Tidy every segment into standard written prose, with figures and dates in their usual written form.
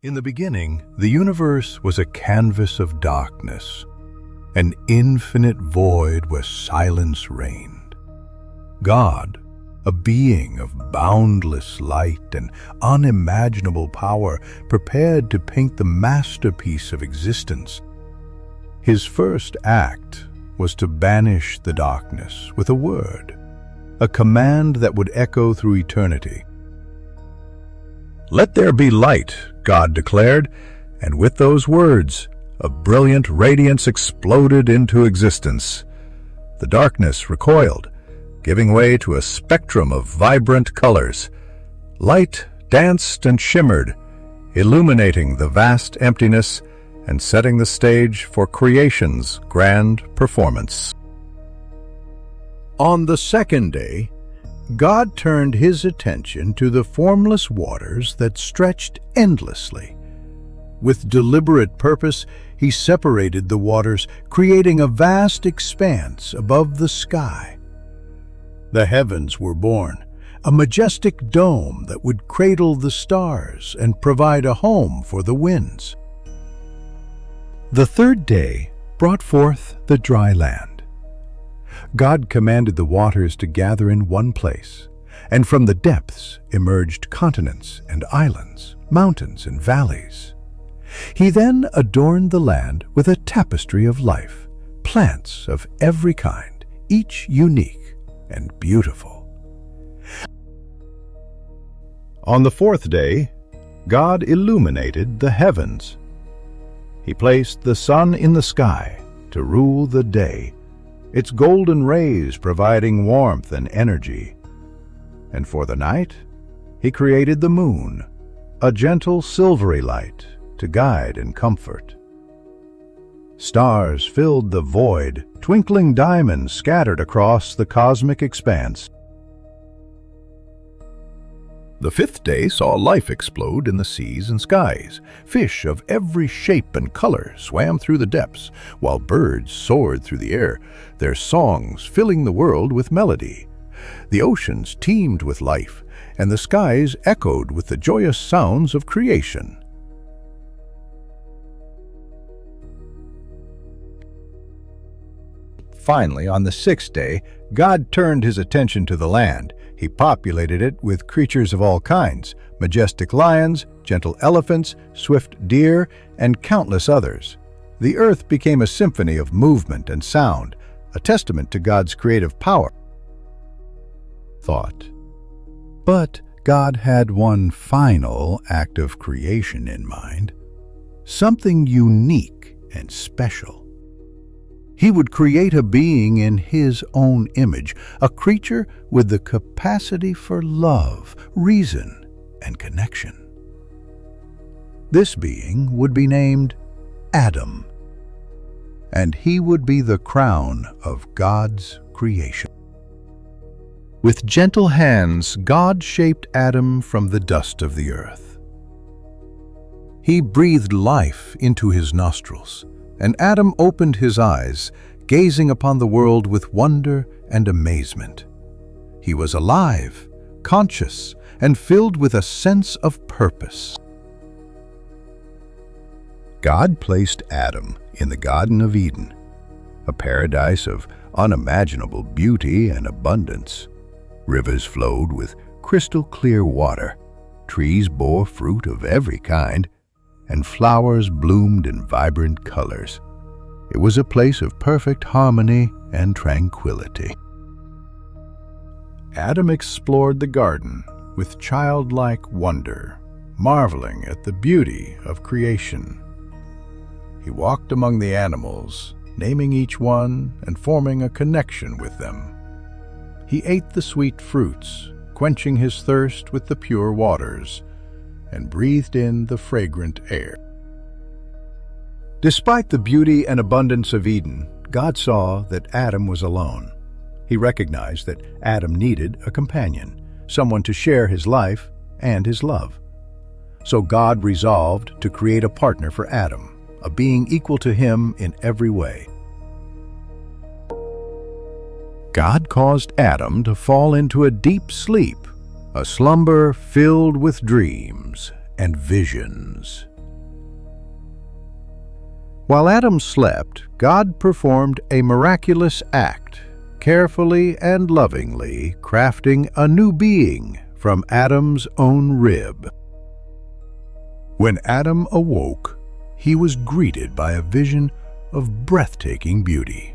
In the beginning, the universe was a canvas of darkness, an infinite void where silence reigned. God, a being of boundless light and unimaginable power, prepared to paint the masterpiece of existence. His first act was to banish the darkness with a word, a command that would echo through eternity. "Let there be light," God declared, and with those words, a brilliant radiance exploded into existence. The darkness recoiled, giving way to a spectrum of vibrant colors. Light danced and shimmered, illuminating the vast emptiness and setting the stage for creation's grand performance. On the second day, God turned his attention to the formless waters that stretched endlessly. With deliberate purpose, he separated the waters, creating a vast expanse above the sky. The heavens were born, a majestic dome that would cradle the stars and provide a home for the winds. The third day brought forth the dry land. God commanded the waters to gather in one place, and from the depths emerged continents and islands, mountains and valleys. He then adorned the land with a tapestry of life, plants of every kind, each unique and beautiful. On the fourth day, God illuminated the heavens. He placed the sun in the sky to rule the day, its golden rays providing warmth and energy. And for the night, he created the moon, a gentle silvery light to guide and comfort. Stars filled the void, twinkling diamonds scattered across the cosmic expanse. The fifth day saw life explode in the seas and skies. Fish of every shape and color swam through the depths, while birds soared through the air, their songs filling the world with melody. The oceans teemed with life, and the skies echoed with the joyous sounds of creation. Finally, on the sixth day, God turned his attention to the land. He populated it with creatures of all kinds, majestic lions, gentle elephants, swift deer, and countless others. The earth became a symphony of movement and sound, a testament to God's creative power. Thought. But God had one final act of creation in mind, something unique and special. He would create a being in his own image, a creature with the capacity for love, reason, and connection. This being would be named Adam, and he would be the crown of God's creation. With gentle hands, God shaped Adam from the dust of the earth. He breathed life into his nostrils, and Adam opened his eyes, gazing upon the world with wonder and amazement. He was alive, conscious, and filled with a sense of purpose. God placed Adam in the Garden of Eden, a paradise of unimaginable beauty and abundance. Rivers flowed with crystal clear water, trees bore fruit of every kind, and flowers bloomed in vibrant colors. It was a place of perfect harmony and tranquility. Adam explored the garden with childlike wonder, marveling at the beauty of creation. He walked among the animals, naming each one and forming a connection with them. He ate the sweet fruits, quenching his thirst with the pure waters, and breathed in the fragrant air. Despite the beauty and abundance of Eden, God saw that Adam was alone. He recognized that Adam needed a companion, someone to share his life and his love. So God resolved to create a partner for Adam, a being equal to him in every way. God caused Adam to fall into a deep sleep, a slumber filled with dreams and visions. While Adam slept, God performed a miraculous act, carefully and lovingly crafting a new being from Adam's own rib. When Adam awoke, he was greeted by a vision of breathtaking beauty.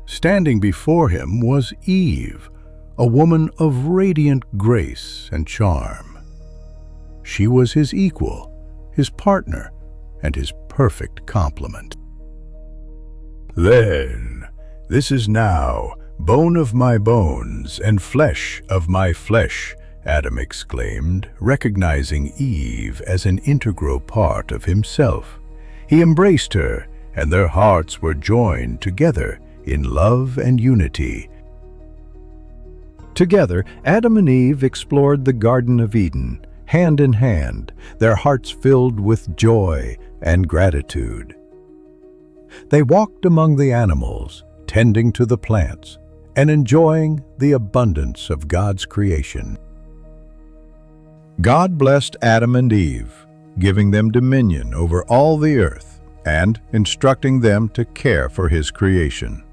Standing before him was Eve, a woman of radiant grace and charm. She was his equal, his partner, and his perfect complement. "Then, this is now bone of my bones and flesh of my flesh," Adam exclaimed, recognizing Eve as an integral part of himself. He embraced her, and their hearts were joined together in love and unity. Together, Adam and Eve explored the Garden of Eden, hand in hand, their hearts filled with joy and gratitude. They walked among the animals, tending to the plants, and enjoying the abundance of God's creation. God blessed Adam and Eve, giving them dominion over all the earth and instructing them to care for His creation.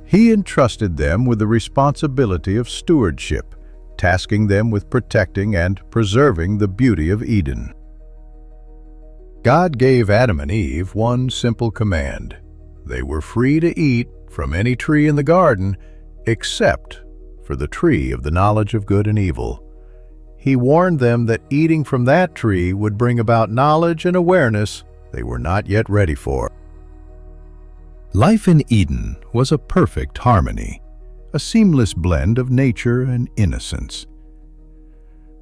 He entrusted them with the responsibility of stewardship, tasking them with protecting and preserving the beauty of Eden. God gave Adam and Eve one simple command. They were free to eat from any tree in the garden except for the tree of the knowledge of good and evil. He warned them that eating from that tree would bring about knowledge and awareness they were not yet ready for. Life in Eden was a perfect harmony, a seamless blend of nature and innocence.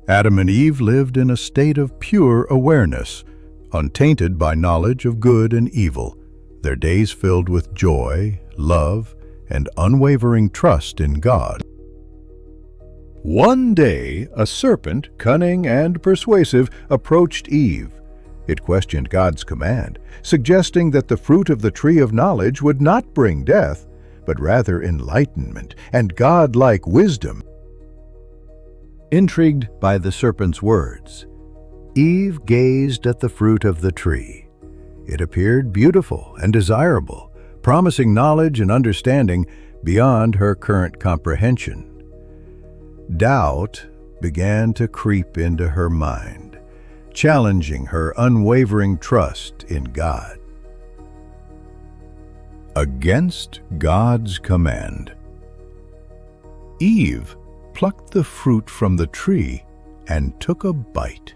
Adam and Eve lived in a state of pure awareness, untainted by knowledge of good and evil, their days filled with joy, love, and unwavering trust in God. One day, a serpent, cunning and persuasive, approached Eve. It questioned God's command, suggesting that the fruit of the tree of knowledge would not bring death, but rather enlightenment and God-like wisdom. Intrigued by the serpent's words, Eve gazed at the fruit of the tree. It appeared beautiful and desirable, promising knowledge and understanding beyond her current comprehension. Doubt began to creep into her mind, challenging her unwavering trust in God. Against God's command, Eve plucked the fruit from the tree and took a bite.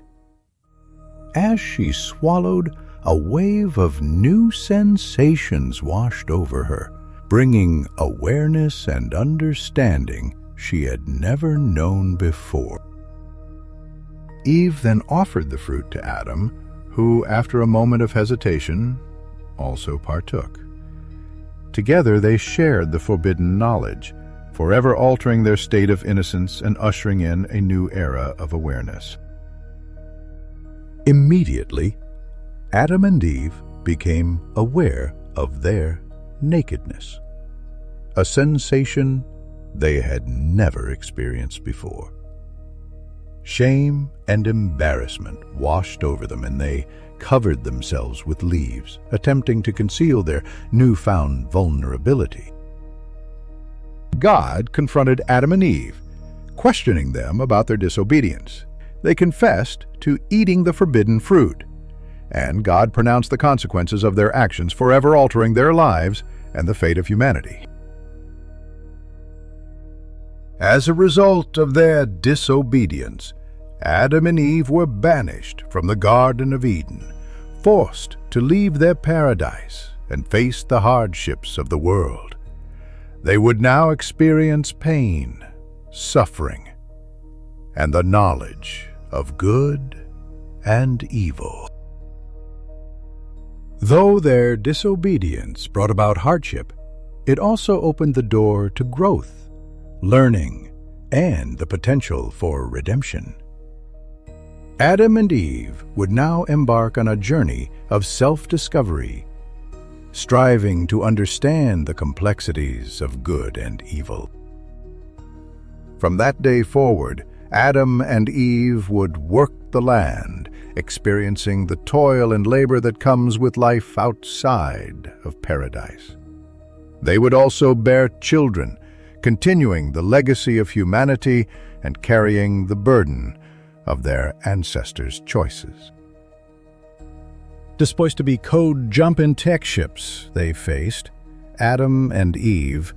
As she swallowed, a wave of new sensations washed over her, bringing awareness and understanding she had never known before. Eve then offered the fruit to Adam, who, after a moment of hesitation, also partook. Together they shared the forbidden knowledge, forever altering their state of innocence and ushering in a new era of awareness. Immediately, Adam and Eve became aware of their nakedness, a sensation they had never experienced before. Shame and embarrassment washed over them, and they covered themselves with leaves, attempting to conceal their newfound vulnerability. God confronted Adam and Eve, questioning them about their disobedience. They confessed to eating the forbidden fruit, and God pronounced the consequences of their actions, forever altering their lives and the fate of humanity. As a result of their disobedience, Adam and Eve were banished from the Garden of Eden, forced to leave their paradise and face the hardships of the world. They would now experience pain, suffering, and the knowledge of good and evil. Though their disobedience brought about hardship, it also opened the door to growth, learning, and the potential for redemption. Adam and Eve would now embark on a journey of self-discovery, striving to understand the complexities of good and evil. From that day forward, Adam and Eve would work the land, experiencing the toil and labor that comes with life outside of paradise. They would also bear children, continuing the legacy of humanity and carrying the burden of their ancestors' choices. Disposed to be code jump-in tech ships they faced, Adam and Eve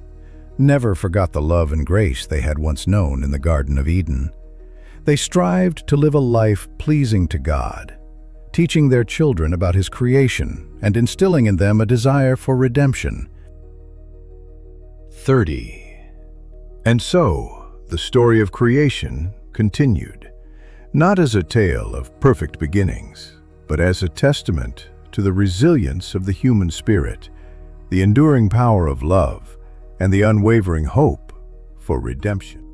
never forgot the love and grace they had once known in the Garden of Eden. They strived to live a life pleasing to God, teaching their children about His creation and instilling in them a desire for redemption. 30. And so, the story of creation continued, not as a tale of perfect beginnings, but as a testament to the resilience of the human spirit, the enduring power of love, and the unwavering hope for redemption.